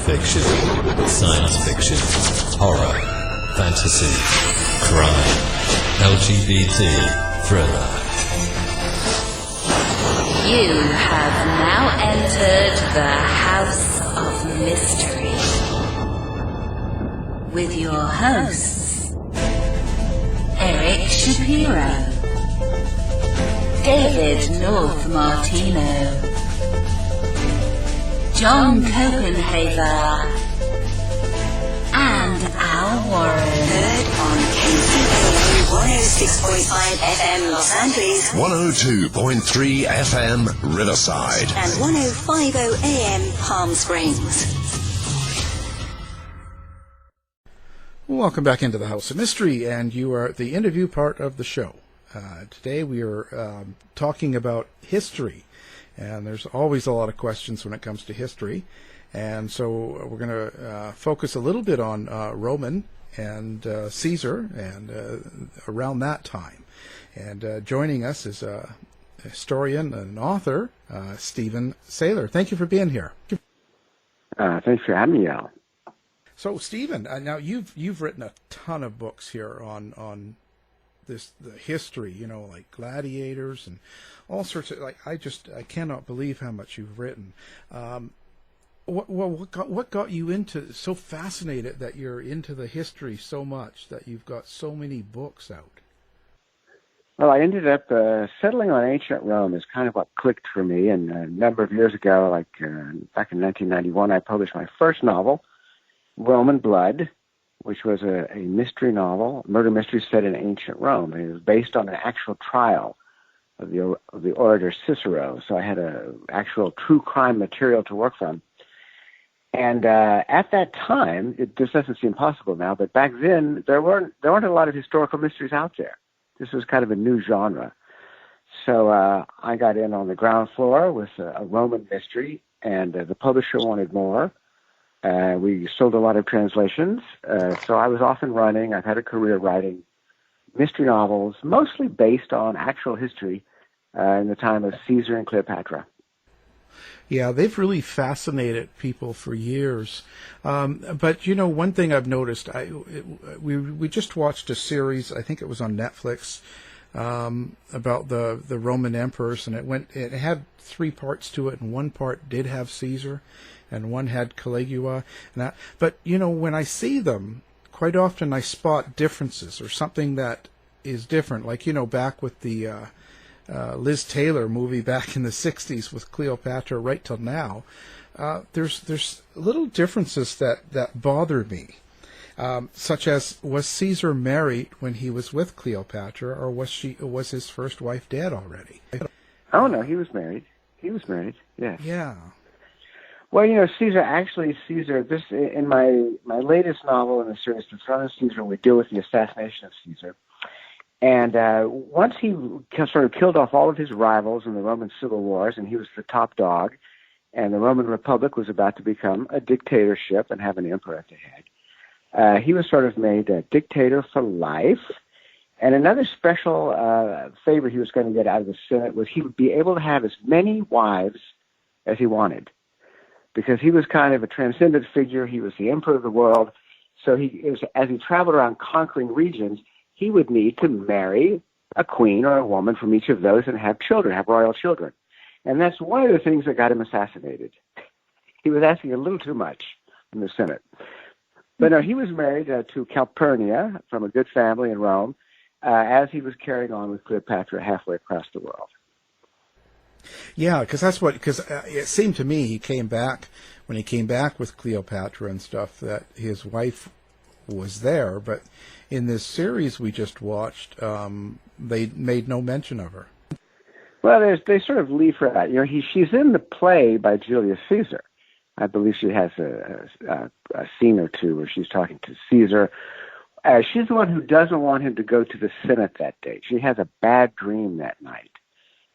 fiction, science fiction, horror, fantasy, crime, LGBT, thriller. You have now entered the House of Mystery with your hosts, Eric Shapiro, David North Martino, John Copenhaver, and Al Warren. Heard on KCAA 106.5 FM Los Angeles, 102.3 FM Riverside, and 105.0 AM Palm Springs. Welcome back into the House of Mystery, and you are at the interview part of the show. Today we are talking about history, and there's always a lot of questions when it comes to history, and so we're going to focus a little bit on Roman and Caesar and around that time. And joining us is a historian and an author, Steven Saylor. Thank you for being here. Thanks for having me, Al. So, Steven, now you've written a ton of books here on the history, like gladiators and all sorts of, I cannot believe how much you've written. What got you so fascinated that you're into the history so much that you've got so many books out? Well, I ended up settling on ancient Rome is kind of what clicked for me. And a number of years ago, back in 1991, I published my first novel, Roman Blood, which was a mystery novel, murder mystery set in ancient Rome. And it was based on an actual trial of the orator Cicero. So I had actual true crime material to work from. And at that time, this doesn't seem possible now, but back then there weren't a lot of historical mysteries out there. This was kind of a new genre. So I got in on the ground floor with a Roman mystery, and the publisher wanted more. We sold a lot of translations, so I was off and running. I've had a career writing mystery novels, mostly based on actual history in the time of Caesar and Cleopatra. Yeah, they've really fascinated people for years. But, one thing I've noticed, we just watched a series, I think it was on Netflix, about the Roman emperors, and it had 3 parts to it, and one part did have Caesar, and one had Caligula. But, when I see them, quite often I spot differences or something that is different. Like, back with the Liz Taylor movie back in the 60s with Cleopatra right till now, there's little differences that bother me. Such as, was Caesar married when he was with Cleopatra, or was his first wife dead already? Oh, no, he was married. He was married, yes. Yeah. Well, Caesar, this, in my latest novel in the series, The Throne of Caesar, we deal with the assassination of Caesar. And once he sort of killed off all of his rivals in the Roman civil wars, and he was the top dog, and the Roman Republic was about to become a dictatorship and have an emperor at the head, he was sort of made a dictator for life. And another special favor he was going to get out of the Senate was he would be able to have as many wives as he wanted, because he was kind of a transcendent figure. He was the emperor of the world. So as he traveled around conquering regions, he would need to marry a queen or a woman from each of those and have children, have royal children. And that's one of the things that got him assassinated. He was asking a little too much in the Senate. But no, he was married to Calpurnia from a good family in Rome as he was carrying on with Cleopatra halfway across the world. Yeah, because it seemed to me when he came back with Cleopatra and stuff, that his wife was there, but in this series we just watched, they made no mention of her. Well, they sort of leave her out. She's in the play by Julius Caesar. I believe she has a scene or two where she's talking to Caesar. She's the one who doesn't want him to go to the Senate that day. She has a bad dream that night.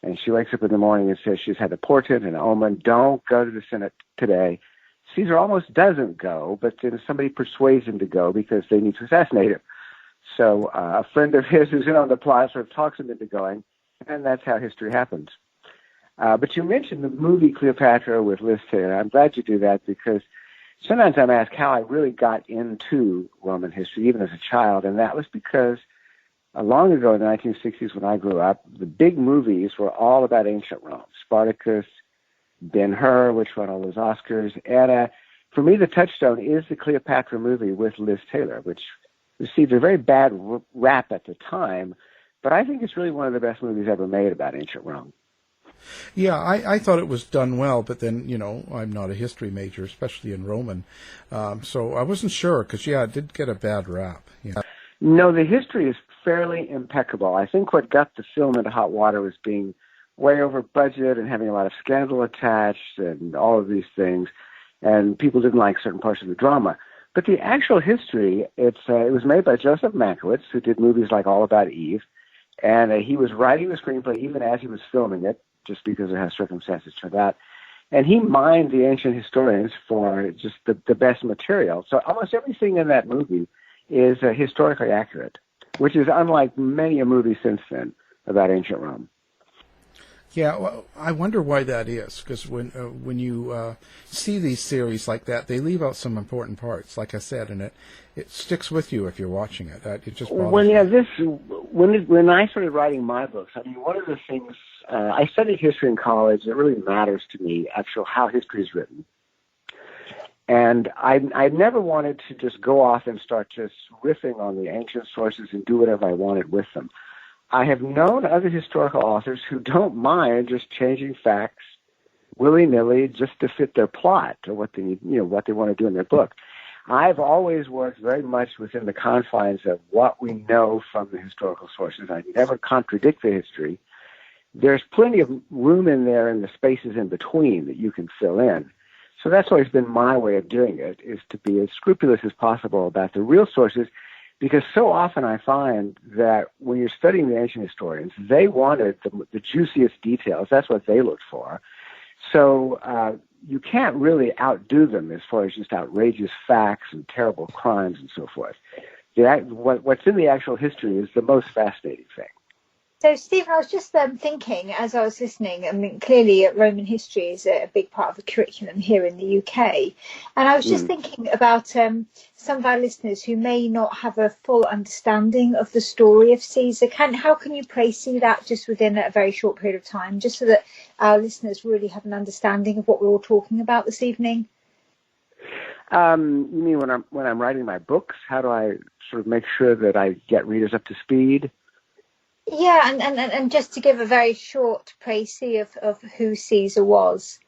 And she wakes up in the morning and says she's had a portent and an omen. Don't go to the Senate today. Caesar almost doesn't go, but then somebody persuades him to go because they need to assassinate him. So a friend of his who's in on the plot sort of talks him into going, and that's how history happens. But you mentioned the movie Cleopatra with Liz Taylor. I'm glad you do that because sometimes I'm asked how I really got into Roman history, even as a child, and that was because long ago in the 1960s when I grew up, the big movies were all about ancient Rome. Spartacus, Ben-Hur, which won all those Oscars, and for me the touchstone is the Cleopatra movie with Liz Taylor, which received a very bad rap at the time, but I think it's really one of the best movies ever made about ancient Rome. Yeah, I thought it was done well, but then, I'm not a history major, especially in Roman, so I wasn't sure, because, it did get a bad rap. Yeah. No, the history is fairly impeccable. I think what got the film into hot water was being way over budget and having a lot of scandal attached and all of these things, and people didn't like certain parts of the drama. But the actual history, it was made by Joseph Mankiewicz, who did movies like All About Eve, and he was writing the screenplay even as he was filming it, just because of how circumstances turned out. And he mined the ancient historians for just the best material. So almost everything in that movie is historically accurate, which is unlike many a movie since then about ancient Rome. Yeah, well, I wonder why that is, because when you see these series like that, they leave out some important parts, like I said, and it sticks with you if you're watching it. It just bothers me. When I started writing my books, I mean, one of the things, I studied history in college. It really matters to me, actually, how history is written. And I never wanted to just go off and start just riffing on the ancient sources and do whatever I wanted with them. I have known other historical authors who don't mind just changing facts willy-nilly just to fit their plot or what they need, what they want to do in their book. I've always worked very much within the confines of what we know from the historical sources. I never contradict the history. There's plenty of room in there in the spaces in between that you can fill in. So that's always been my way of doing it, is to be as scrupulous as possible about the real sources, because so often I find that when you're studying the ancient historians, they wanted the juiciest details. That's what they looked for. So you can't really outdo them as far as just outrageous facts and terrible crimes and so forth. What's in the actual history is the most fascinating thing. So, Stephen, I was just thinking as I was listening, I mean, clearly Roman history is a big part of the curriculum here in the UK. And I was just thinking about some of our listeners who may not have a full understanding of the story of Caesar. How can you see that just within a very short period of time, just so that our listeners really have an understanding of what we're all talking about this evening? You mean when I'm writing my books, how do I sort of make sure that I get readers up to speed? Yeah, and just to give a very short précis of who Caesar was.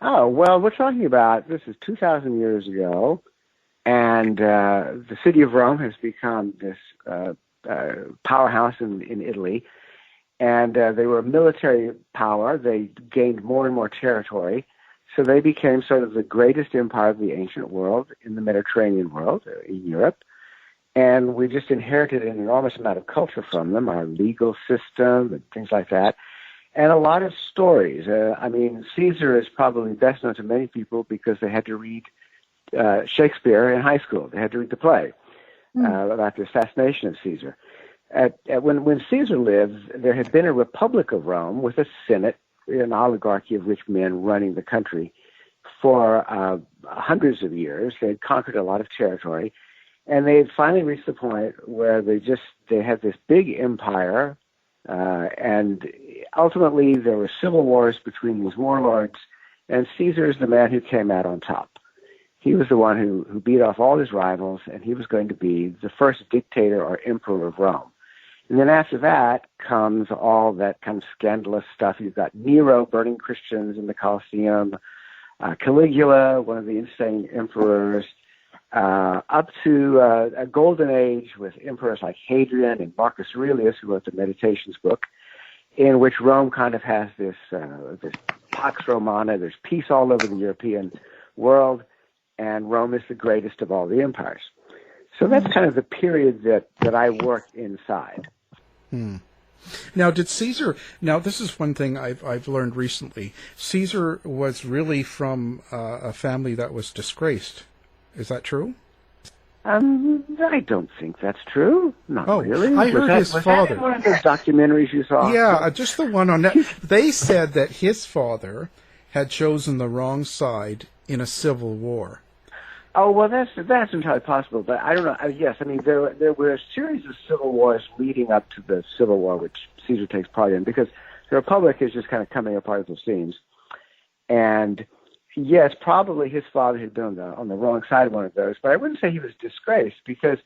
Oh, well, we're talking about, this is 2,000 years ago, and the city of Rome has become this powerhouse in Italy, and they were a military power. They gained more and more territory, so they became sort of the greatest empire of the ancient world in the Mediterranean world, in Europe. And we just inherited an enormous amount of culture from them, our legal system and things like that, and a lot of stories. I mean, Caesar is probably best known to many people because they had to read Shakespeare in high school. They had to read the play about the assassination of Caesar. When Caesar lived, there had been a Republic of Rome with a Senate, an oligarchy of rich men running the country for hundreds of years. They had conquered a lot of territory. And they had finally reached the point where they had this big empire, and ultimately there were civil wars between these warlords, and Caesar is the man who came out on top. He was the one who beat off all his rivals, and he was going to be the first dictator or emperor of Rome. And then after that comes all that kind of scandalous stuff. You've got Nero burning Christians in the Colosseum, Caligula, one of the insane emperors, up to a golden age with emperors like Hadrian and Marcus Aurelius, who wrote the Meditations book, in which Rome kind of has this Pax Romana. There's peace all over the European world, and Rome is the greatest of all the empires. So that's kind of the period that I worked inside. Now, did Caesar? Now, this is one thing I've learned recently. Caesar was really from a family that was disgraced. Is that true? I don't think that's true. Not really. I heard his father. That one of those documentaries you saw? Yeah, just the one on that. They said that his father had chosen the wrong side in a civil war. Oh, well, that's entirely possible, but I don't know. Yes, I mean, there were a series of civil wars leading up to the Civil War, which Caesar takes part in, because the Republic is just kind of coming apart at the seams. And yes, probably his father had been on the wrong side of one of those, but I wouldn't say he was disgraced, because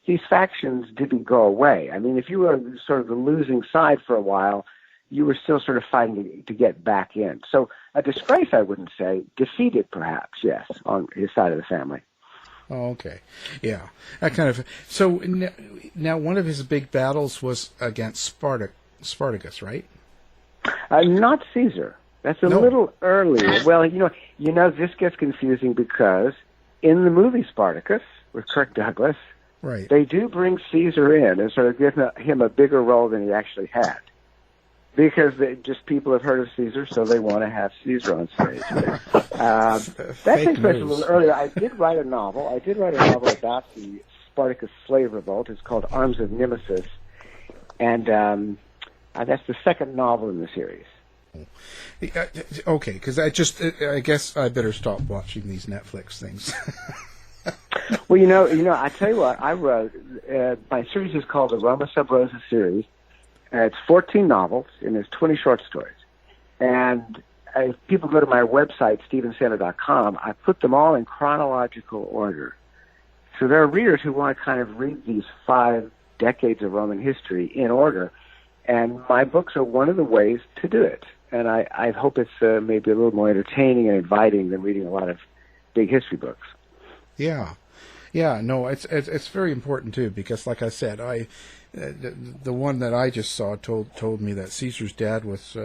these factions didn't go away. I mean, if you were sort of the losing side for a while, you were still sort of fighting to get back in. So a disgrace, I wouldn't say. Defeated, perhaps, yes, on his side of the family. Oh, okay. Yeah. That kind of. So now one of his big battles was against Spartacus, right? Not Caesar. That's a little earlier. Well, you know, this gets confusing because in the movie Spartacus with Kirk Douglas, right, they do bring Caesar in and sort of give him a bigger role than he actually had. Because people have heard of Caesar, so they want to have Caesar on stage. That takes place a little earlier. I did write a novel about the Spartacus slave revolt. It's called Arms of Nemesis, and that's the second novel in the series. Okay, because I guess I better stop watching these Netflix things. Well, I tell you what, I wrote, my series is called the Roma Sub Rosa series. It's 14 novels, and there's 20 short stories. And if people go to my website, stevensaylor.com, I put them all in chronological order. So there are readers who want to kind of read these 5 decades of Roman history in order, and my books are one of the ways to do it. And I hope it's maybe a little more entertaining and inviting than reading a lot of big history books. Yeah. No, it's very important too, because like I said, the one that I just saw told me that Caesar's dad was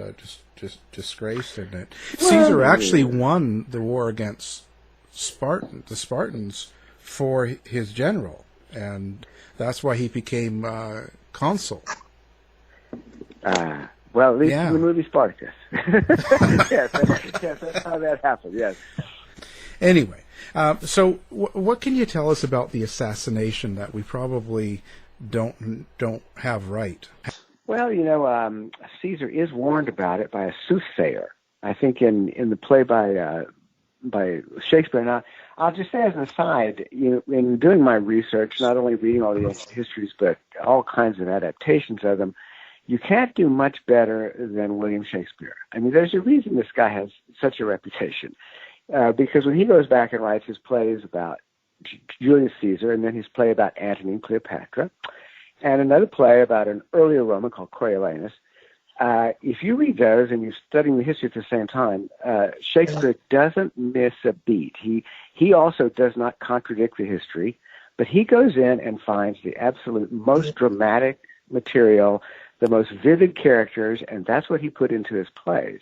just disgraced, and that Caesar actually won the war against the Spartans for his general, and that's why he became consul. Well, at least in the movie Spartacus. Yes, that's how that happened. Yes. Anyway, so what can you tell us about the assassination that we probably don't have right? Well, Caesar is warned about it by a soothsayer. I think in the play by Shakespeare. Now, I'll just say as an aside, in doing my research, not only reading all the ancient histories, but all kinds of adaptations of them, you can't do much better than William Shakespeare. I mean, there's a reason this guy has such a reputation. Because when he goes back and writes his plays about Julius Caesar, and then his play about Antony and Cleopatra, and another play about an earlier Roman called Coriolanus, if you read those and you're studying the history at the same time, Shakespeare doesn't miss a beat. He also does not contradict the history, but he goes in and finds the absolute most dramatic material, the most vivid characters, and that's what he put into his plays.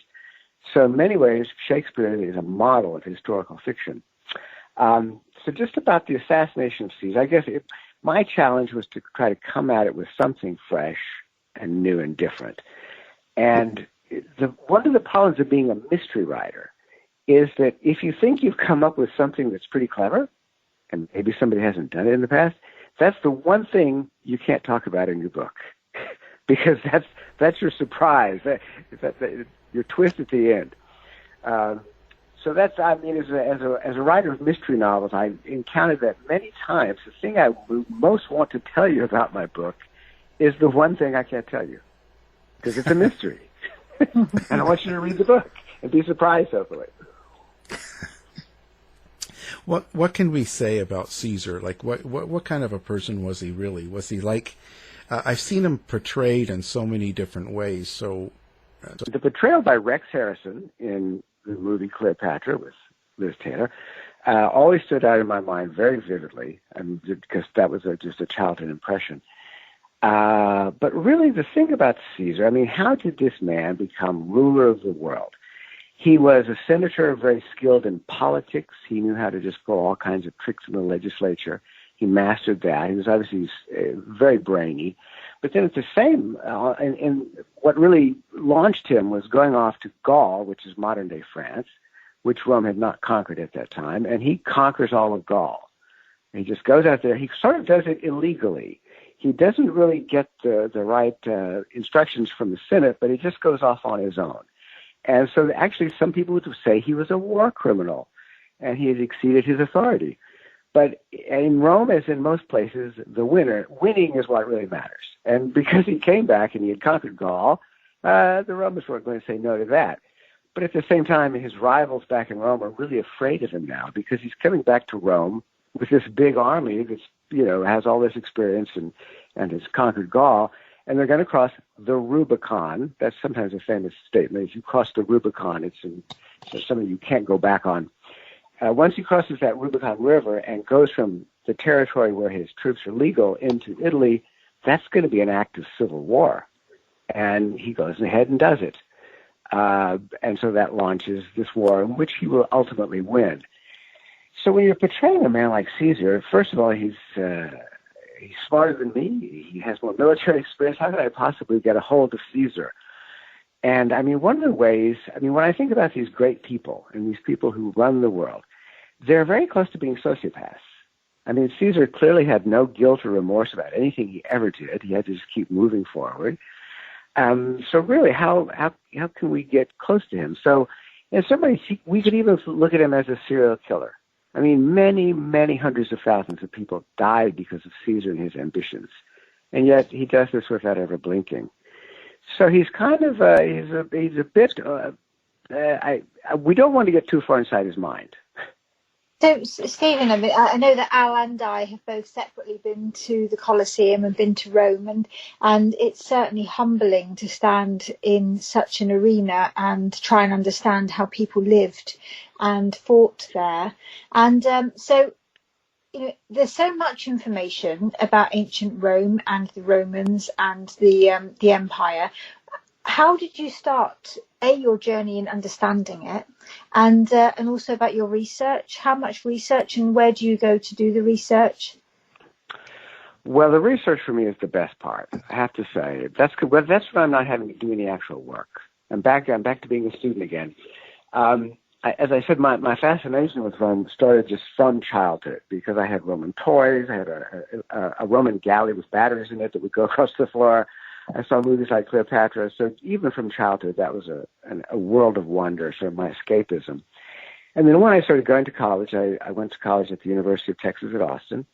So in many ways, Shakespeare is a model of historical fiction. So just about the assassination of Caesar, I guess my challenge was to try to come at it with something fresh and new and different. And one of the problems of being a mystery writer is that if you think you've come up with something that's pretty clever, and maybe somebody hasn't done it in the past, that's the one thing you can't talk about in your book. Because that's your surprise, your twist at the end. So that's, I mean, as a writer of mystery novels, I encountered that many times. The thing I most want to tell you about my book is the one thing I can't tell you, because it's a mystery. And I want you to read the book and be surprised over it. What can we say about Caesar? Like, what kind of a person was he really? Was he like? I've seen him portrayed in so many different ways. So the portrayal by Rex Harrison in the movie Cleopatra with Liz Taylor always stood out in my mind very vividly, because that was just a childhood impression. But really, the thing about Caesar, I mean, how did this man become ruler of the world? He was a senator, very skilled in politics. He knew how to just pull all kinds of tricks in the legislature. He mastered that. He was obviously very brainy. But then at the same, and what really launched him was going off to Gaul, which is modern-day France, which Rome had not conquered at that time, and he conquers all of Gaul. And he just goes out there. He sort of does it illegally. He doesn't really get the right instructions from the Senate, but he just goes off on his own. And so actually some people would say he was a war criminal, and he had exceeded his authority. But in Rome, as in most places, winning is what really matters. And because he came back and he had conquered Gaul, the Romans weren't going to say no to that. But at the same time, his rivals back in Rome are really afraid of him now because he's coming back to Rome with this big army that's, has all this experience and has conquered Gaul. And they're going to cross the Rubicon. That's sometimes a famous statement. If you cross the Rubicon, it's something you can't go back on. Once he crosses that Rubicon River and goes from the territory where his troops are legal into Italy, that's going to be an act of civil war. And he goes ahead and does it. And so that launches this war in which he will ultimately win. So when you're portraying a man like Caesar, first of all, he's smarter than me. He has more military experience. How could I possibly get a hold of Caesar? And I mean, one of the ways, when I think about these great people and these people who run the world, they're very close to being sociopaths. I mean, Caesar clearly had no guilt or remorse about anything he ever did. He had to just keep moving forward. So really, how can we get close to him? So in some ways, we could even look at him as a serial killer. I mean, many, many hundreds of thousands of people died because of Caesar and his ambitions. And yet he does this without ever blinking. So he's kind of, he's a bit, we don't want to get too far inside his mind. So, Stephen, I know that Al and I have both separately been to the Colosseum and been to Rome, and it's certainly humbling to stand in such an arena and try and understand how people lived and fought there. And so, there's so much information about ancient Rome and the Romans and the empire. How did you start your journey in understanding it, and also about your research? How much research, and where do you go to do the research? Well, the research for me is the best part, I have to say. That's when I'm not having to do any actual work. I'm back to being a student again. As I said, my fascination with Rome started just from childhood because I had Roman toys. I had a Roman galley with batteries in it that would go across the floor. I saw movies like Cleopatra. So even from childhood, that was a world of wonder, sort of my escapism. And then when I started going to college, I went to college at the University of Texas at Austin.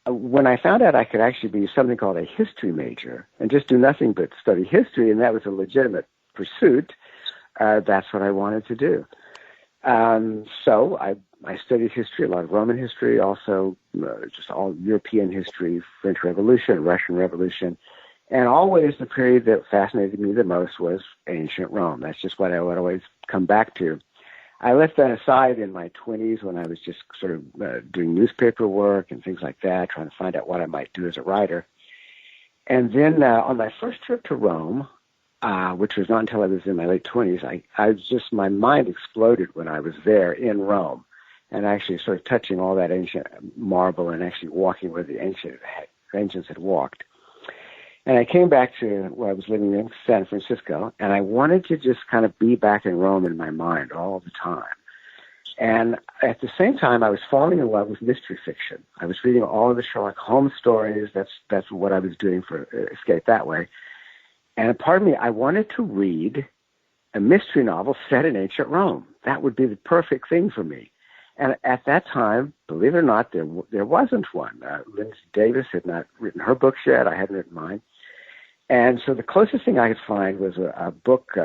When I found out I could actually be something called a history major and just do nothing but study history, and that was a legitimate pursuit, that's what I wanted to do. So I studied history, a lot of Roman history, also just all European history, French Revolution, Russian Revolution. And always the period that fascinated me the most was ancient Rome. That's just what I would always come back to. I left that aside in my 20s when I was just sort of doing newspaper work and things like that, trying to find out what I might do as a writer. And then on my first trip to Rome, which was not until I was in my late 20s, my mind exploded when I was there in Rome and actually sort of touching all that ancient marble and actually walking where the ancients had walked. And I came back to where I was living in San Francisco, and I wanted to just kind of be back in Rome in my mind all the time. And at the same time, I was falling in love with mystery fiction. I was reading all of the Sherlock Holmes stories. That's what I was doing for escape that way. And pardon me, I wanted to read a mystery novel set in ancient Rome. That would be the perfect thing for me. And at that time, believe it or not, there wasn't one. Lindsay Davis had not written her books yet. I hadn't written mine. And so the closest thing I could find was a book,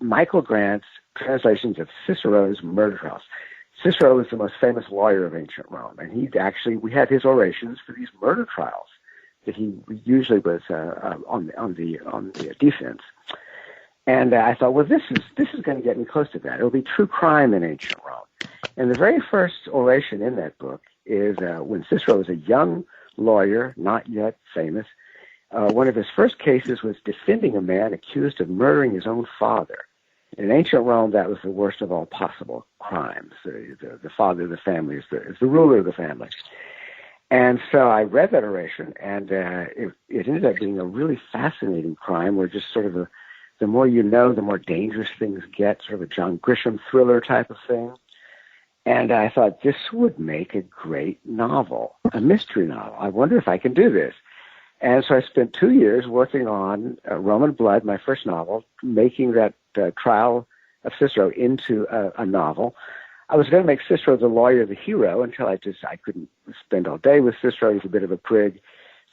Michael Grant's translations of Cicero's murder trials. Cicero was the most famous lawyer of ancient Rome, and we had his orations for these murder trials that he usually was on the defense. And I thought, well, this is going to get me close to that. It'll be true crime in ancient Rome. And the very first oration in that book is when Cicero was a young lawyer, not yet famous. One of his first cases was defending a man accused of murdering his own father. In ancient Rome, that was the worst of all possible crimes. The father of the family is the ruler of the family. And so I read that oration, and it ended up being a really fascinating crime where just sort of the more you know, the more dangerous things get, sort of a John Grisham thriller type of thing. And I thought, this would make a great novel, a mystery novel. I wonder if I can do this. And so I spent 2 years working on Roman Blood, my first novel, making that trial of Cicero into a novel. I was going to make Cicero the lawyer, the hero, until I couldn't spend all day with Cicero. He's a bit of a prig.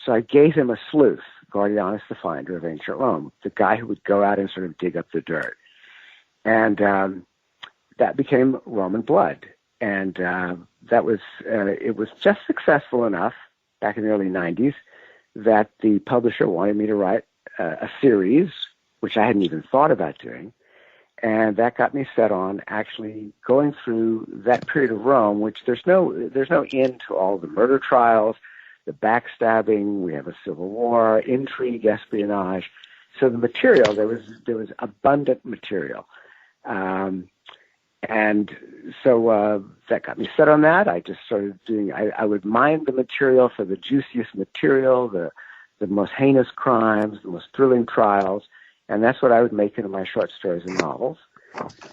So I gave him a sleuth, Gordianus the Finder of ancient Rome, the guy who would go out and sort of dig up the dirt. And that became Roman Blood. And it was just successful enough back in the early 90s that the publisher wanted me to write a series, which I hadn't even thought about doing. And that got me set on actually going through that period of Rome, which there's no end to all the murder trials, the backstabbing. We have a civil war, intrigue, espionage. So the material, there was abundant material, and so that got me set on that. I just started doing. I would mine the material for the juiciest material, the most heinous crimes, the most thrilling trials. And that's what I would make into my short stories and novels.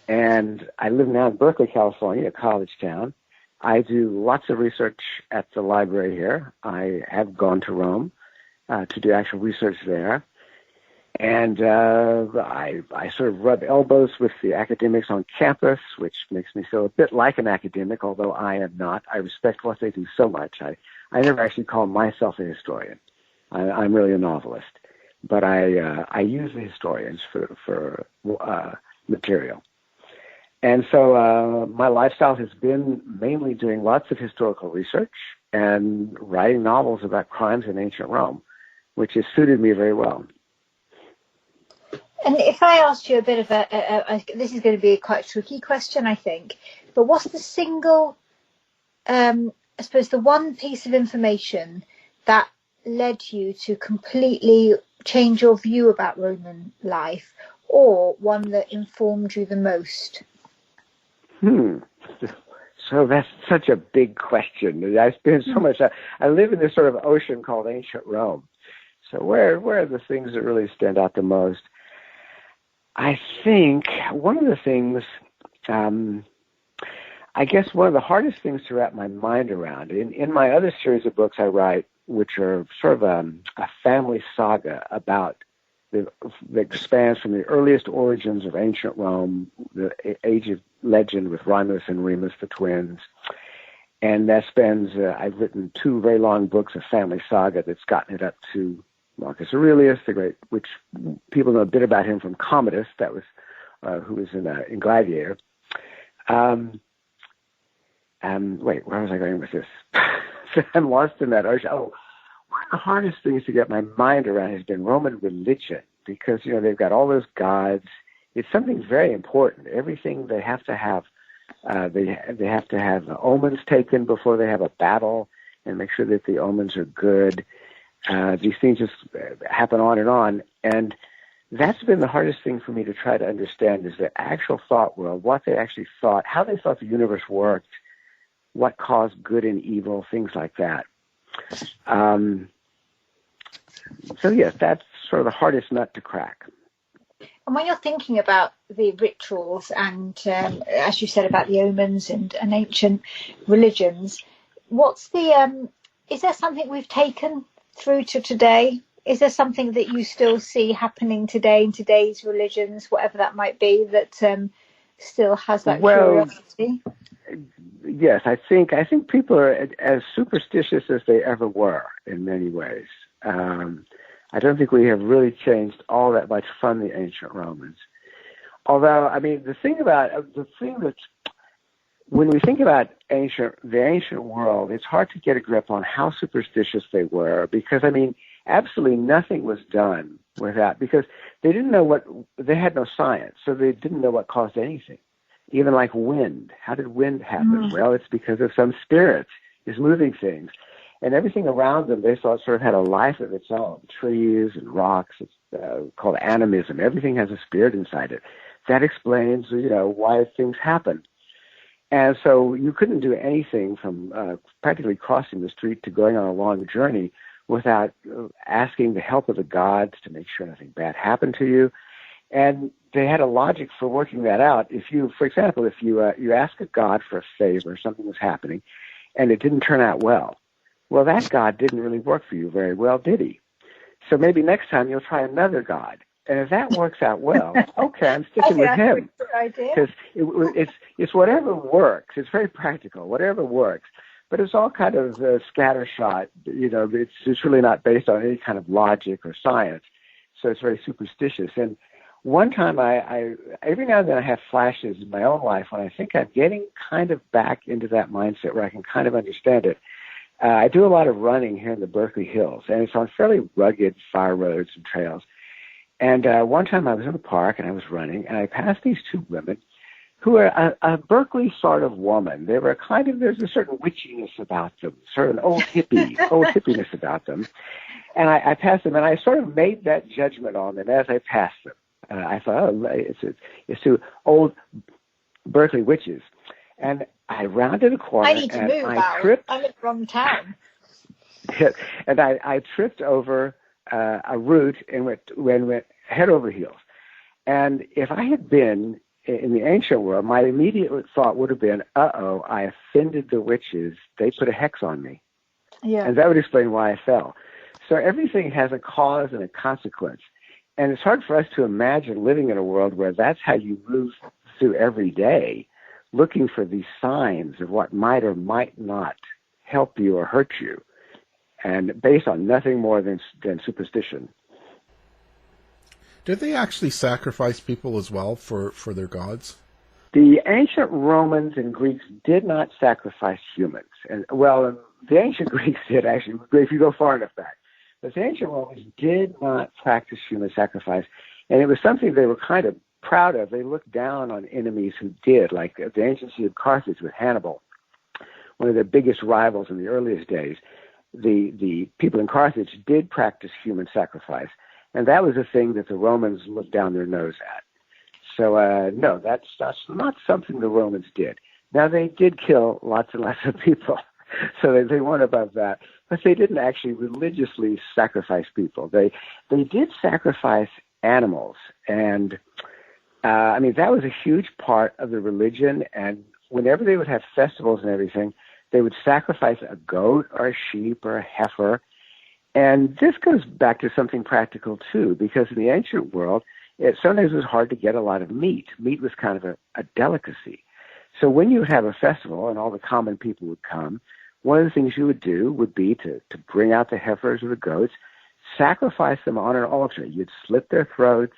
And I live now in Berkeley, California, a college town. I do lots of research at the library here. I have gone to Rome to do actual research there. And I sort of rub elbows with the academics on campus, which makes me feel a bit like an academic, although I am not. I respect what they do so much. I never actually call myself a historian. I'm really a novelist. But I use the historians for material. And so my lifestyle has been mainly doing lots of historical research and writing novels about crimes in ancient Rome, which has suited me very well. And if I asked you a bit of this is going to be quite a tricky question, I think, but what's the single, I suppose the one piece of information that led you to completely change your view about Roman life, or one that informed you the most? So that's such a big question. I spend so much. I live in this sort of ocean called ancient Rome. So where are the things that really stand out the most? I think one of the things, I guess one of the hardest things to wrap my mind around, in my other series of books I write, which are sort of a family saga about that expands from the earliest origins of ancient Rome, the age of legend with Romulus and Remus, the twins. And that spans, I've written 2 very long books of family saga that's gotten it up to Marcus Aurelius, the great, which people know a bit about him from Commodus, that was, who was in Gladiator. Wait, where was I going with this? I'm lost in that ocean. Oh, one of the hardest things to get my mind around has been Roman religion, because, they've got all those gods. It's something very important. Everything they have to have, they have to have omens taken before they have a battle and make sure that the omens are good. These things just happen on. And that's been the hardest thing for me to try to understand, is the actual thought world, what they actually thought, how they thought the universe worked, what caused good and evil, things like that. So yes, that's sort of the hardest nut to crack. And when you're thinking about the rituals and, as you said, about the omens and ancient religions, what's the, is there something we've taken through to today? Is there something that you still see happening today in today's religions, whatever that might be, that still has that curiosity? Yes, I think people are as superstitious as they ever were in many ways. I don't think we have really changed all that much from the ancient Romans. Although, I mean, the thing that's, when we think about the ancient world, it's hard to get a grip on how superstitious they were, because, I mean, absolutely nothing was done without, because they didn't know they had no science, so they didn't know what caused anything. Even like wind. How did wind happen? Well, it's because of some spirit is moving things. And everything around them, they thought sort of had a life of its own. Trees and rocks, it's called animism. Everything has a spirit inside it. That explains, why things happen. And so you couldn't do anything from practically crossing the street to going on a long journey without asking the help of the gods to make sure nothing bad happened to you. And they had a logic for working that out. If you, for example, if you ask a god for a favor, something was happening, and it didn't turn out well, that god didn't really work for you very well, did he? So maybe next time you'll try another god. And if that works out well, okay, I'm sticking with him. Because it's whatever works. It's very practical, whatever works. But it's all kind of scattershot. It's really not based on any kind of logic or science. So it's very superstitious. And one time I every now and then I have flashes in my own life when I think I'm getting kind of back into that mindset where I can kind of understand it. I do a lot of running here in the Berkeley Hills, and it's on fairly rugged fire roads and trails. And one time I was in the park and I was running, and I passed these two women who are a Berkeley sort of woman. They were there's a certain witchiness about them, sort of an old hippiness about them. And I passed them, and I sort of made that judgment on them as I passed them. I thought, it's two old Berkeley witches. And I rounded a corner, I need to move, I tripped. I'm in the wrong town. And I tripped over a root and went head over heels. And if I had been in the ancient world, my immediate thought would have been, I offended the witches. They put a hex on me. Yeah. And that would explain why I fell. So everything has a cause and a consequence. And it's hard for us to imagine living in a world where that's how you move through every day, looking for these signs of what might or might not help you or hurt you, and based on nothing more than superstition. Did they actually sacrifice people as well for their gods? The ancient Romans and Greeks did not sacrifice humans. The ancient Greeks did, actually, if you go far enough back. But the ancient Romans did not practice human sacrifice, and it was something they were kind of proud of. They looked down on enemies who did, like the ancient city of Carthage with Hannibal, one of their biggest rivals in the earliest days. The people in Carthage did practice human sacrifice, and that was a thing that the Romans looked down their nose at. So, no, that's not something the Romans did. Now, they did kill lots and lots of people, so they weren't above that. But they didn't actually religiously sacrifice people. They did sacrifice animals, and that was a huge part of the religion. And whenever they would have festivals and everything, they would sacrifice a goat or a sheep or a heifer. And this goes back to something practical too, because in the ancient world, it sometimes was hard to get a lot of meat. Meat was kind of a delicacy. So when you would have a festival and all the common people would come, one of the things you would do would be to bring out the heifers or the goats, sacrifice them on an altar. You'd slit their throats.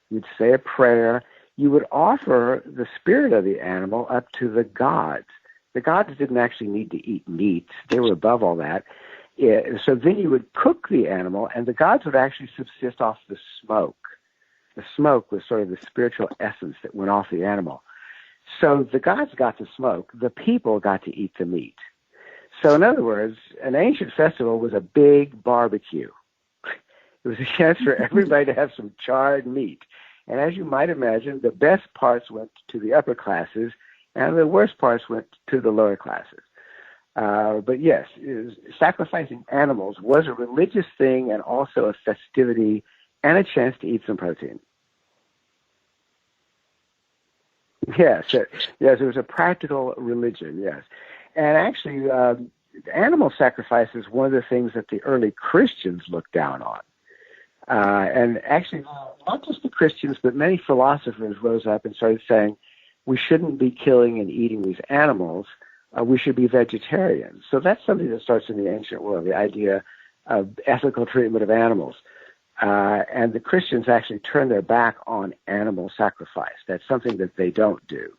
You'd say a prayer. You would offer the spirit of the animal up to the gods. The gods didn't actually need to eat meat. They were above all that. So then you would cook the animal, and the gods would actually subsist off the smoke. The smoke was sort of the spiritual essence that went off the animal. So the gods got the smoke. The people got to eat the meat. So in other words, an ancient festival was a big barbecue. It was a chance for everybody to have some charred meat. And as you might imagine, the best parts went to the upper classes, and the worst parts went to the lower classes. But yes, sacrificing animals was a religious thing and also a festivity and a chance to eat some protein. Yes, it was a practical religion, yes. And actually, animal sacrifice is one of the things that the early Christians looked down on. And actually, not just the Christians, but many philosophers rose up and started saying, we shouldn't be killing and eating these animals. We should be vegetarians. So that's something that starts in the ancient world, the idea of ethical treatment of animals. And the Christians actually turned their back on animal sacrifice. That's something that they don't do,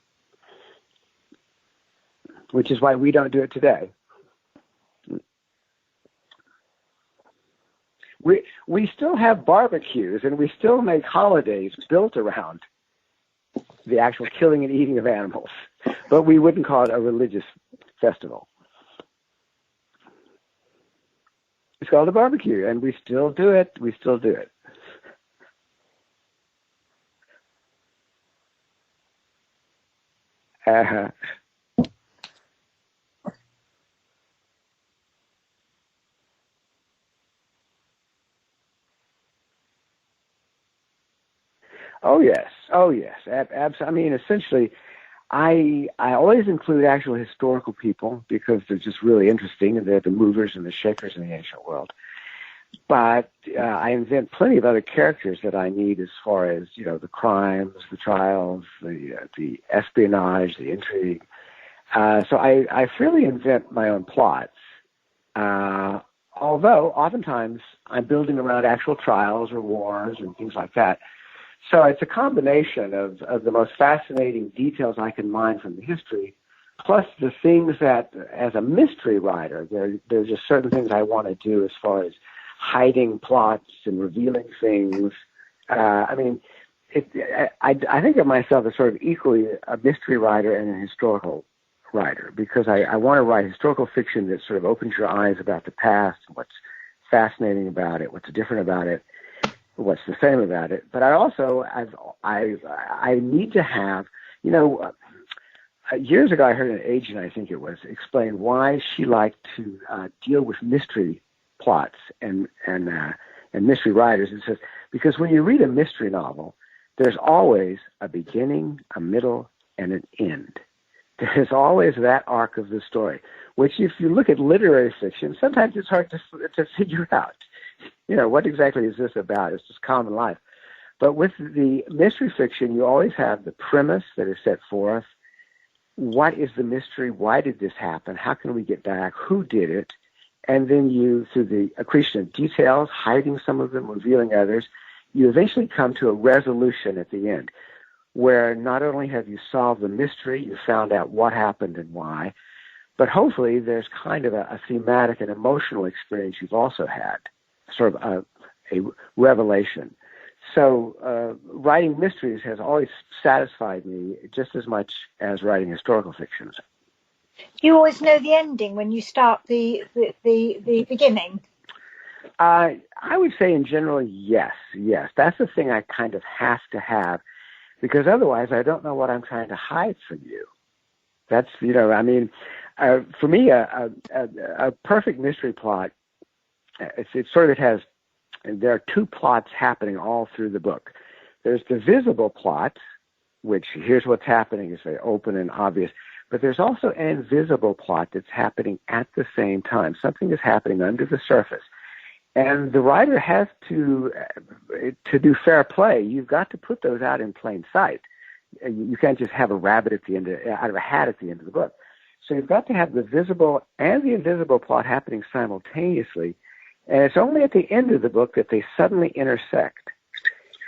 which is why we don't do it today. We still have barbecues, and we still make holidays built around the actual killing and eating of animals, but we wouldn't call it a religious festival. It's called a barbecue, and we still do it. We still do it. Oh yes. Absolutely. I mean, essentially, I always include actual historical people because they're just really interesting, and they're the movers and the shakers in the ancient world. But I invent plenty of other characters that I need as far as, the crimes, the trials, the espionage, the intrigue. So I freely invent my own plots. Although oftentimes I'm building around actual trials or wars and things like that. So it's a combination of the most fascinating details I can mine from the history, plus the things that, as a mystery writer, there's just certain things I want to do as far as hiding plots and revealing things. I think of myself as sort of equally a mystery writer and a historical writer, because I want to write historical fiction that sort of opens your eyes about the past, what's fascinating about it, what's different about it, what's the same about it. But I also, I need to have, years ago I heard an agent, I think it was, explain why she liked to deal with mystery plots and mystery writers. It says, because when you read a mystery novel, there's always a beginning, a middle, and an end. There's always that arc of the story, which if you look at literary fiction, sometimes it's hard to figure out. What exactly is this about? It's just common life. But with the mystery fiction, you always have the premise that is set forth. What is the mystery? Why did this happen? How can we get back? Who did it? And then you, through the accretion of details, hiding some of them, revealing others, you eventually come to a resolution at the end, where not only have you solved the mystery, you found out what happened and why, but hopefully there's kind of a thematic and emotional experience you've also had, sort of a revelation. So writing mysteries has always satisfied me just as much as writing historical fictions. Do you always know the ending when you start the beginning? I would say in general, yes. That's the thing I kind of have to have, because otherwise I don't know what I'm trying to hide from you. That's, for me, a perfect mystery plot, there are two plots happening all through the book. There's the visible plot, which here's what's happening, is very open and obvious. But there's also an invisible plot that's happening at the same time. Something is happening under the surface. And the writer has to do fair play, you've got to put those out in plain sight. You can't just have a rabbit out of a hat at the end of the book. So you've got to have the visible and the invisible plot happening simultaneously. And it's only at the end of the book that they suddenly intersect.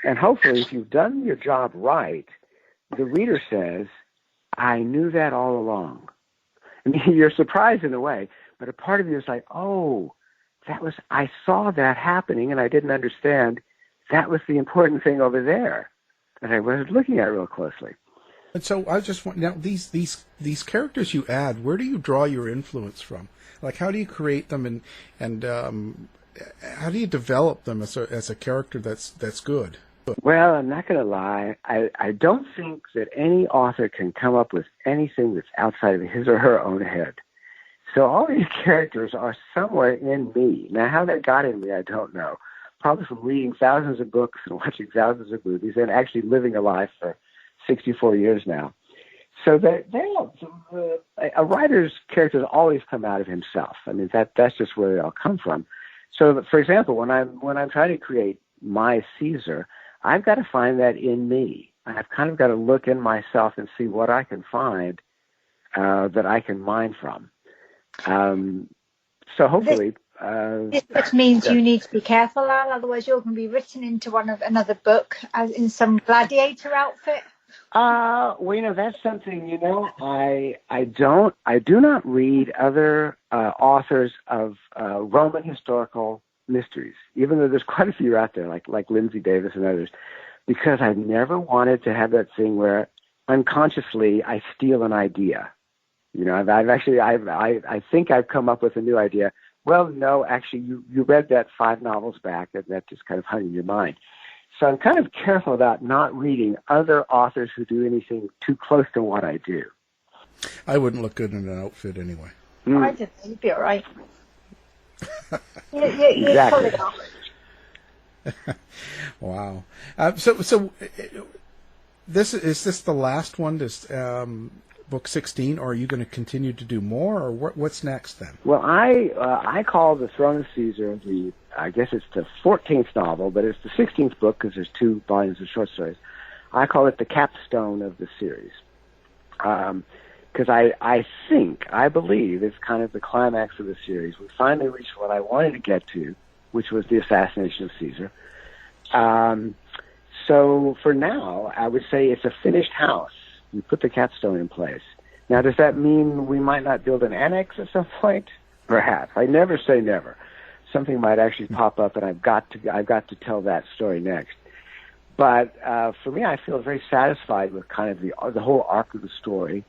And hopefully, if you've done your job right, the reader says, I knew that all along. I mean, you're surprised in a way, but a part of you is like, I saw that happening and I didn't understand. That was the important thing over there that I wasn't looking at real closely. And so I just want, now these characters you add, where do you draw your influence from? Like, how do you create them and how do you develop them as a character that's good? Well, I'm not going to lie. I don't think that any author can come up with anything that's outside of his or her own head. So all these characters are somewhere in me. Now, how that got in me, I don't know. Probably from reading thousands of books and watching thousands of movies and actually living a life for 64 years now. So a writer's characters always come out of himself. I mean, that's just where they all come from. So, for example, when I'm trying to create my Caesar, I've got to find that in me. I've kind of got to look in myself and see what I can find that I can mine from. So hopefully... This means you need to be careful, Al, otherwise you're going to be written into another book as in some gladiator outfit. Well, that's something, I do not read other authors of Roman historical mysteries, even though there's quite a few out there, like Lindsay Davis and others, because I've never wanted to have that thing where unconsciously I steal an idea. I think I've come up with a new idea. Well, no, actually, you read that 5 novels back, and that just kind of hung in your mind. So I'm kind of careful about not reading other authors who do anything too close to what I do. I wouldn't look good in an outfit anyway. I didn't. You'd be all right. Exactly. Wow. So this is the last one? This book 16, or are you going to continue to do more, or what's next then? Well, I call the Throne of Caesar the I guess it's the 14th novel, but it's the 16th book because there's 2 volumes of short stories. I call it the capstone of the series. Because I believe it's kind of the climax of the series. We finally reached what I wanted to get to, which was the assassination of Caesar. So for now, I would say it's a finished house. You put the capstone in place. Now, does that mean we might not build an annex at some point? Perhaps. I never say never. Something might actually pop up, and I've got to tell that story next. But for me, I feel very satisfied with kind of the whole arc of the story.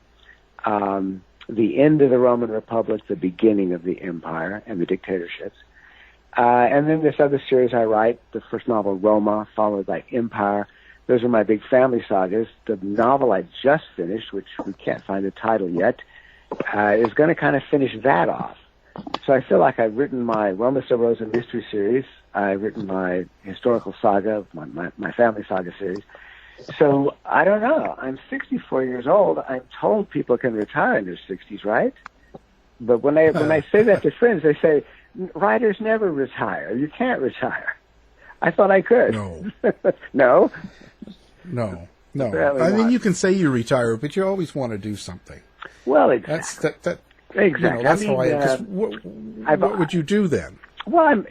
The end of the Roman Republic, the beginning of the empire and the dictatorships. And then this other series I write, the first novel, Roma, followed by Empire. Those are my big family sagas. The novel I just finished, which we can't find a title yet, is going to kind of finish that off. So I feel like I've written my Roma Sub Rosa mystery series. I've written my historical saga, my family saga series. So I don't know. I'm 64 years old. I'm told people can retire in their 60s, right? But when I say that to friends, they say, writers never retire. You can't retire. I thought I could. No. No? No. Apparently I mean, not. you can say you retire, but you always want to do something. Well, exactly. That's Exactly. that's I how mean, I am. What would you do then? Well,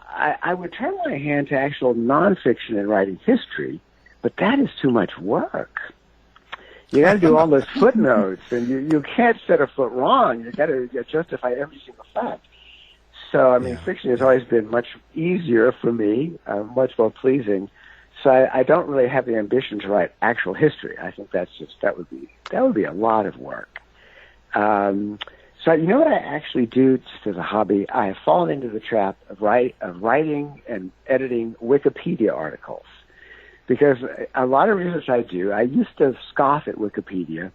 I would turn my hand to actual nonfiction and writing history, but that is too much work. You got to do all those footnotes, and you can't set a foot wrong. You got to justify every single fact. So, I mean, fiction has always been much easier for me, much more pleasing. So I don't really have the ambition to write actual history. I think that would be a lot of work. So you know what I actually do just as a hobby? I have fallen into the trap of writing and editing Wikipedia articles. Because a lot of research I do, I used to scoff at Wikipedia,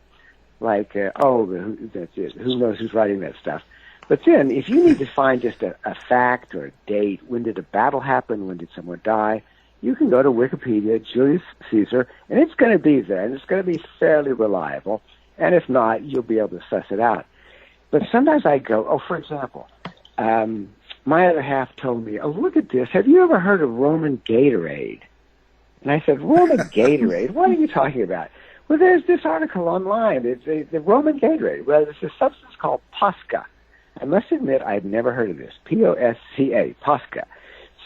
like, that's it. Who knows who's writing that stuff? But then, if you need to find just a fact or a date, when did a battle happen, when did someone die, you can go to Wikipedia, Julius Caesar, and it's going to be there, and it's going to be fairly reliable. And if not, you'll be able to suss it out. But sometimes I go, for example, my other half told me, look at this. Have you ever heard of Roman Gatorade? And I said, Roman Gatorade? What are you talking about? Well, there's this article online. It's the Roman Gatorade. Well, it's a substance called Posca. I must admit, I'd never heard of this. P-O-S-C-A, Posca.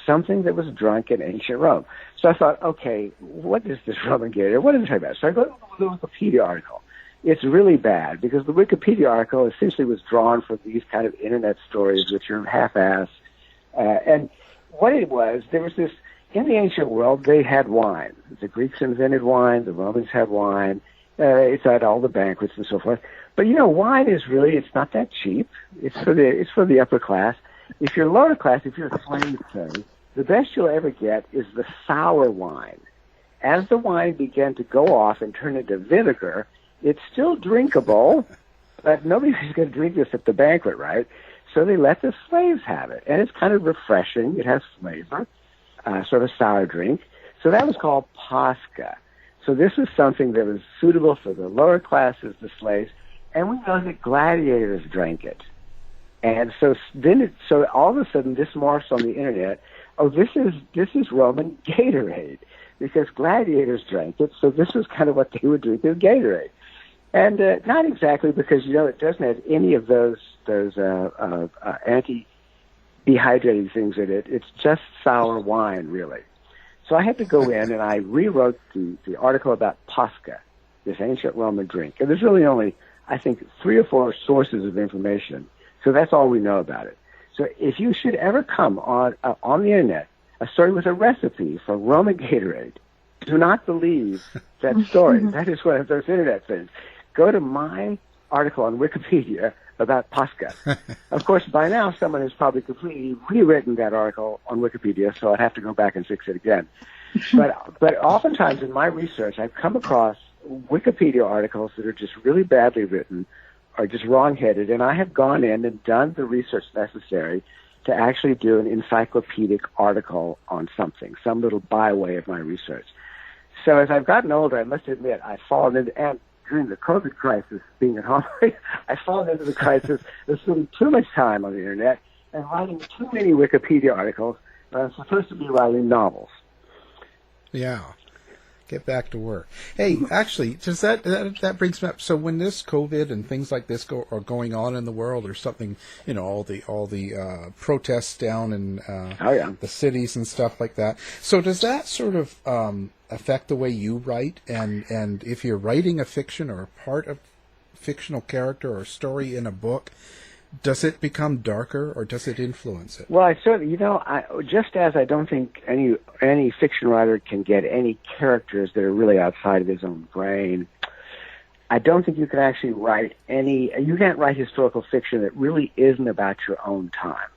Something that was drunk in ancient Rome. So I thought, okay, what is this Roman Gatorade? What is it talking about? So I go to the Wikipedia article. It's really bad because the Wikipedia article essentially was drawn from these kind of internet stories which are half-assed. And what it was, there was this, in the ancient world, they had wine. The Greeks invented wine. The Romans had wine. It's at all the banquets and so forth. But wine is really, it's not that cheap. It's for the upper class. If you're lower class, if you're a slave, say, the best you'll ever get is the sour wine. As the wine began to go off and turn into vinegar, it's still drinkable, but nobody's going to drink this at the banquet, right? So they let the slaves have it. And it's kind of refreshing. It has flavor, sort of sour drink. So that was called Posca. So this was something that was suitable for the lower classes, the slaves, and we know that gladiators drank it. And so so all of a sudden this morphs on the internet. This is Roman Gatorade because gladiators drank it. So this is kind of what they would drink as Gatorade. And not exactly because, it doesn't have any of those anti-dehydrating things in it. It's just sour wine, really. So I had to go in and I rewrote the article about Posca, this ancient Roman drink. And there's really only, I think, 3 or 4 sources of information. So that's all we know about it. So if you should ever come on the internet, a story with a recipe for Roman Gatorade, do not believe that story. That is one of those internet things. Go to my article on Wikipedia about Posca. Of course, by now, someone has probably completely rewritten that article on Wikipedia, so I'd have to go back and fix it again. But oftentimes in my research, I've come across Wikipedia articles that are just really badly written or just wrong-headed, and I have gone in and done the research necessary to actually do an encyclopedic article on something, some little byway of my research. So as I've gotten older, I must admit, I've fallen into, and during the COVID crisis, being at home, I've fallen into the crisis of spending too much time on the internet, and writing too many Wikipedia articles when I'm supposed to be writing novels. Yeah. Get back to work. Hey, actually, does that brings me up? So when this COVID and things like this are going on in the world, or something, all the protests down in the cities and stuff like that. So does that sort of affect the way you write? And if you're writing a fiction or a part of fictional character or story in a book, does it become darker, or does it influence it? Well, I certainly, just as I don't think any fiction writer can get any characters that are really outside of his own brain, I don't think you can actually you can't write historical fiction that really isn't about your own time.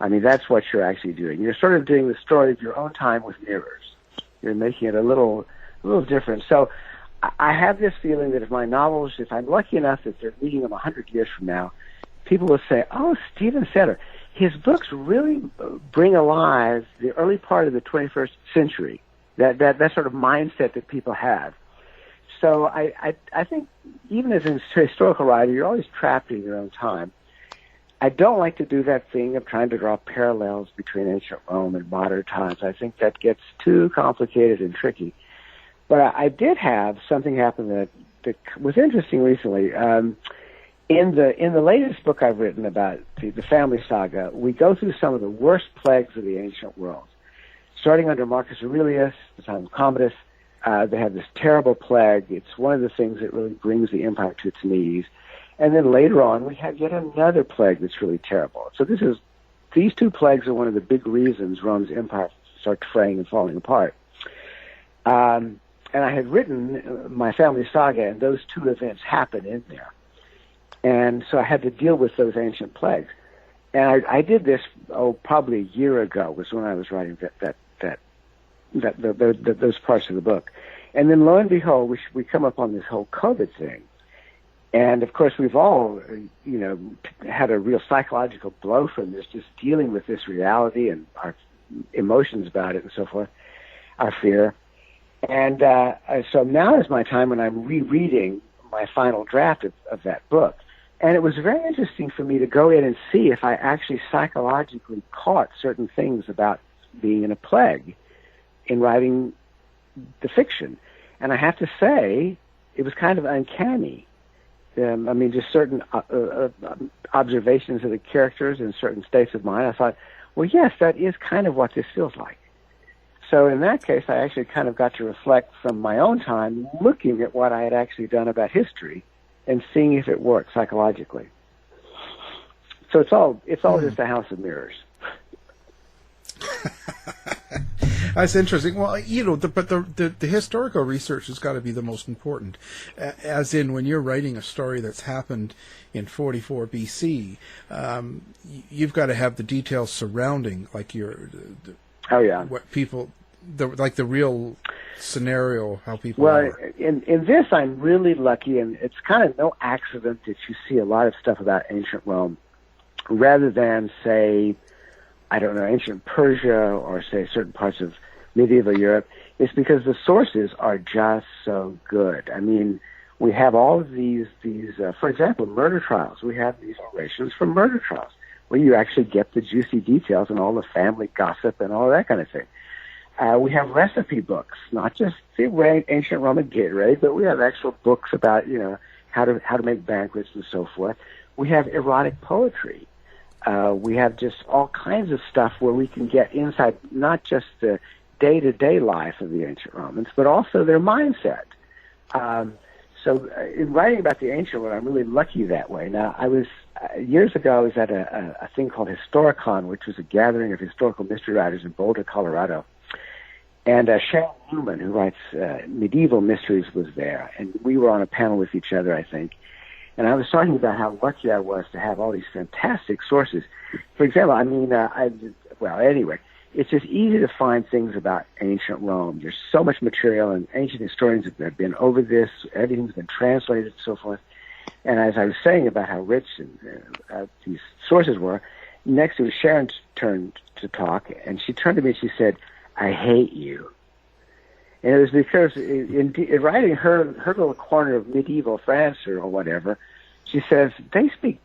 I mean, that's what you're actually doing. You're sort of doing the story of your own time with mirrors. You're making it a little different. So I have this feeling that if my novels, if I'm lucky enough that they're reading them 100 years from now, people will say, "Oh, Steven Saylor, his books really bring alive the early part of the 21st century." That sort of mindset that people have. So I think even as a historical writer, you're always trapped in your own time. I don't like to do that thing of trying to draw parallels between ancient Rome and modern times. I think that gets too complicated and tricky. But I did have something happen that was interesting recently. In the latest book I've written about the family saga, we go through some of the worst plagues of the ancient world. Starting under Marcus Aurelius, the time of Commodus, they have this terrible plague. It's one of the things that really brings the empire to its knees. And then later on, we have yet another plague that's really terrible. So these two plagues are one of the big reasons Rome's empire starts fraying and falling apart. And I had written my family saga, and those two events happen in there. And so I had to deal with those ancient plagues. And I did this, probably a year ago was when I was writing those parts of the book. And then lo and behold, we come up on this whole COVID thing. And of course, we've all, had a real psychological blow from this, just dealing with this reality and our emotions about it and so forth, our fear. And so now is my time when I'm rereading my final draft of that book. And it was very interesting for me to go in and see if I actually psychologically caught certain things about being in a plague in writing the fiction. And I have to say, it was kind of uncanny. Just certain observations of the characters and certain states of mind. I thought, well, yes, that is kind of what this feels like. So in that case, I actually kind of got to reflect from my own time, looking at what I had actually done about history and seeing if it worked psychologically. So it's all just a house of mirrors. That's interesting. Well, but the historical research has got to be the most important. As in, when you're writing a story that's happened in 44 BC, you've got to have the details surrounding, like what people, the real scenario, how people are. Well, in this, I'm really lucky, and it's kind of no accident that you see a lot of stuff about ancient Rome, rather than, say, I don't know, ancient Persia or, say, certain parts of medieval Europe. It's because the sources are just so good. I mean, we have all of these for example, murder trials. We have these narrations from murder trials where you actually get the juicy details and all the family gossip and all that kind of thing. We have recipe books, not just the ancient Roman Gatorade, but we have actual books about, how to make banquets and so forth. We have erotic poetry. We have just all kinds of stuff where we can get inside not just the day-to-day life of the ancient Romans, but also their mindset. So in writing about the ancient world, I'm really lucky that way. Now, years ago, I was at a thing called Historicon, which was a gathering of historical mystery writers in Boulder, Colorado. And Sharon Newman, who writes medieval mysteries, was there. And we were on a panel with each other, I think. And I was talking about how lucky I was to have all these fantastic sources. For example, anyway, it's just easy to find things about ancient Rome. There's so much material, and ancient historians have been over this. Everything's been translated and so forth. And as I was saying about how rich these sources were, next it was Sharon's turn to talk, and she turned to me and she said, "I hate you." And it was because in writing her little corner of medieval France or whatever, she says, they speak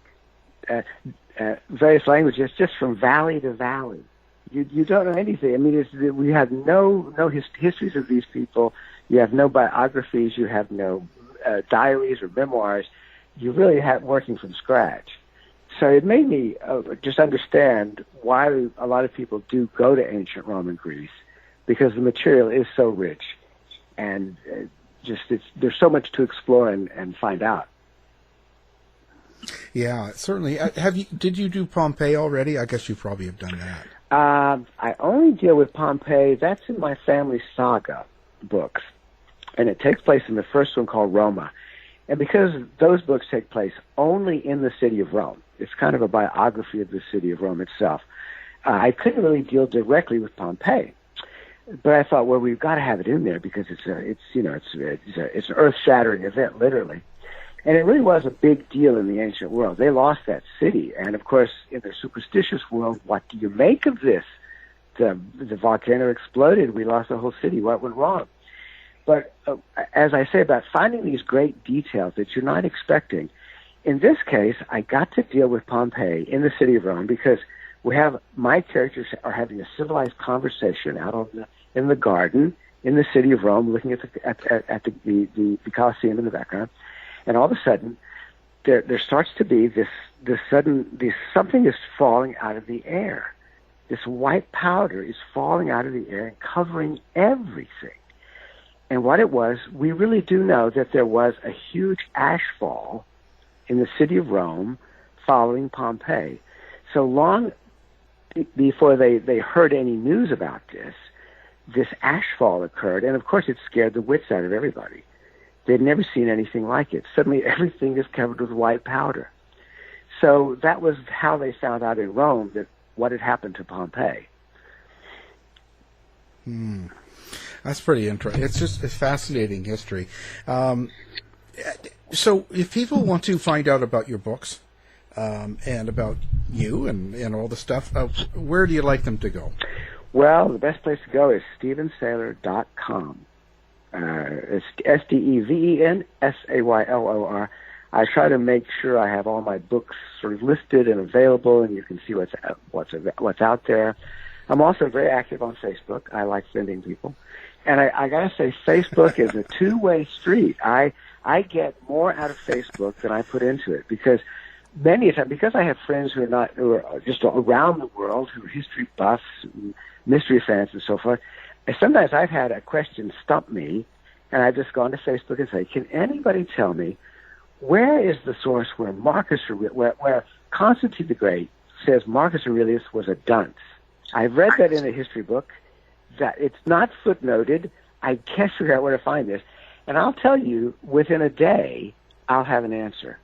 various languages just from valley to valley. You don't know anything. I mean, we have no histories of these people. You have no biographies. You have no diaries or memoirs. You really have working from scratch. So it made me just understand why a lot of people do go to ancient Rome and Greece, because the material is so rich, and there's so much to explore and find out. Yeah, certainly. Did you do Pompeii already? I guess you probably have done that. I only deal with Pompeii. That's in my family saga books, and it takes place in the first one called Roma. And because those books take place only in the city of Rome, it's kind of a biography of the city of Rome itself. I couldn't really deal directly with Pompeii, but I thought, well, we've got to have it in there because it's an earth-shattering event, literally. And it really was a big deal in the ancient world. They lost that city, and of course, in the superstitious world, what do you make of this? The volcano exploded. We lost the whole city. What went wrong? But as I say about finding these great details that you're not expecting, in this case, I got to deal with Pompeii in the city of Rome because my characters are having a civilized conversation out in the garden in the city of Rome, looking at the Colosseum in the background, and all of a sudden there starts to be this something is falling out of the air. This white powder is falling out of the air and covering everything. And what it was, we really do know that there was a huge ash fall in the city of Rome following Pompeii. So long before they heard any news about this ash fall occurred, and of course it scared the wits out of everybody. They'd never seen anything like it. Suddenly everything is covered with white powder. So that was how they found out in Rome that what had happened to Pompeii. That's pretty interesting. It's just a fascinating history. So if people want to find out about your books and about you and all the stuff, where do you like them to go? Well, the best place to go is StevenSaylor.com. It's StevenSaylor. I try to make sure I have all my books sort of listed and available, and you can see what's out there. I'm also very active on Facebook. I like sending people. And I got to say, Facebook is a two-way street. I get more out of Facebook than I put into it because many times, because I have friends who are just around the world, who are history buffs, mystery fans, and so forth. And sometimes I've had a question stump me, and I've just gone to Facebook and say, "Can anybody tell me where is the source where where Constantine the Great says Marcus Aurelius was a dunce?" I've read that in a history book. That it's not footnoted. I can't figure out where to find this. And I'll tell you, within a day, I'll have an answer.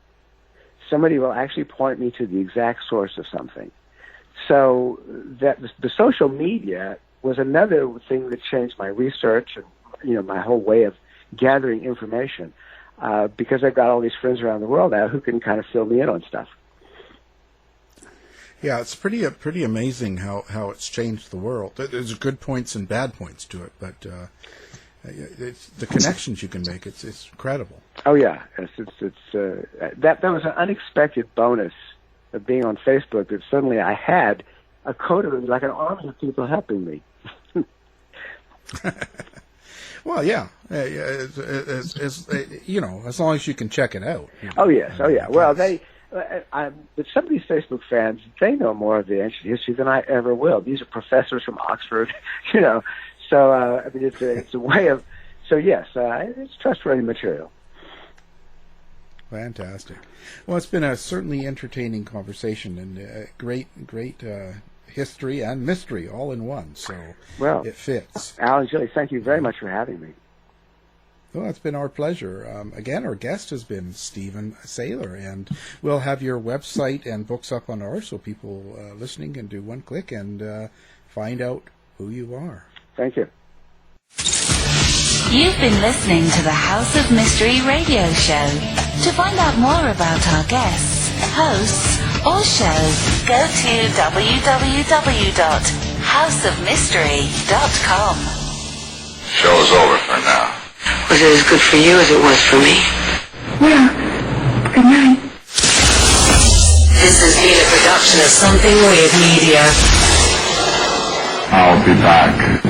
Somebody will actually point me to the exact source of something. So that the social media was another thing that changed my research and my whole way of gathering information because I've got all these friends around the world now who can kind of fill me in on stuff. Yeah, it's pretty amazing how it's changed the world. There's good points and bad points to it, but it's the connections you can make. It's incredible. Oh yeah, that was an unexpected bonus of being on Facebook. That suddenly I had a coda, like an army of people helping me. Well, yeah, as long as you can check it out. Oh yes, oh yeah. Well, but some of these Facebook fans, they know more of the ancient history than I ever will. These are professors from Oxford, So I mean, it's a way of. So yes, it's trustworthy material. Fantastic. Well, it's been a certainly entertaining conversation and great history and mystery all in one. So it fits. Al and Julie, thank you very much for having me. Well, it's been our pleasure. Again, our guest has been Steven Saylor, and we'll have your website and books up on ours so people listening can do one click and find out who you are. Thank you. You've been listening to the House of Mystery radio show. To find out more about our guests, hosts, or shows, go to www.houseofmystery.com. Show's over for now. Was it as good for you as it was for me? Well, good night. This This has been a production of Something Weird Media. I'll be back.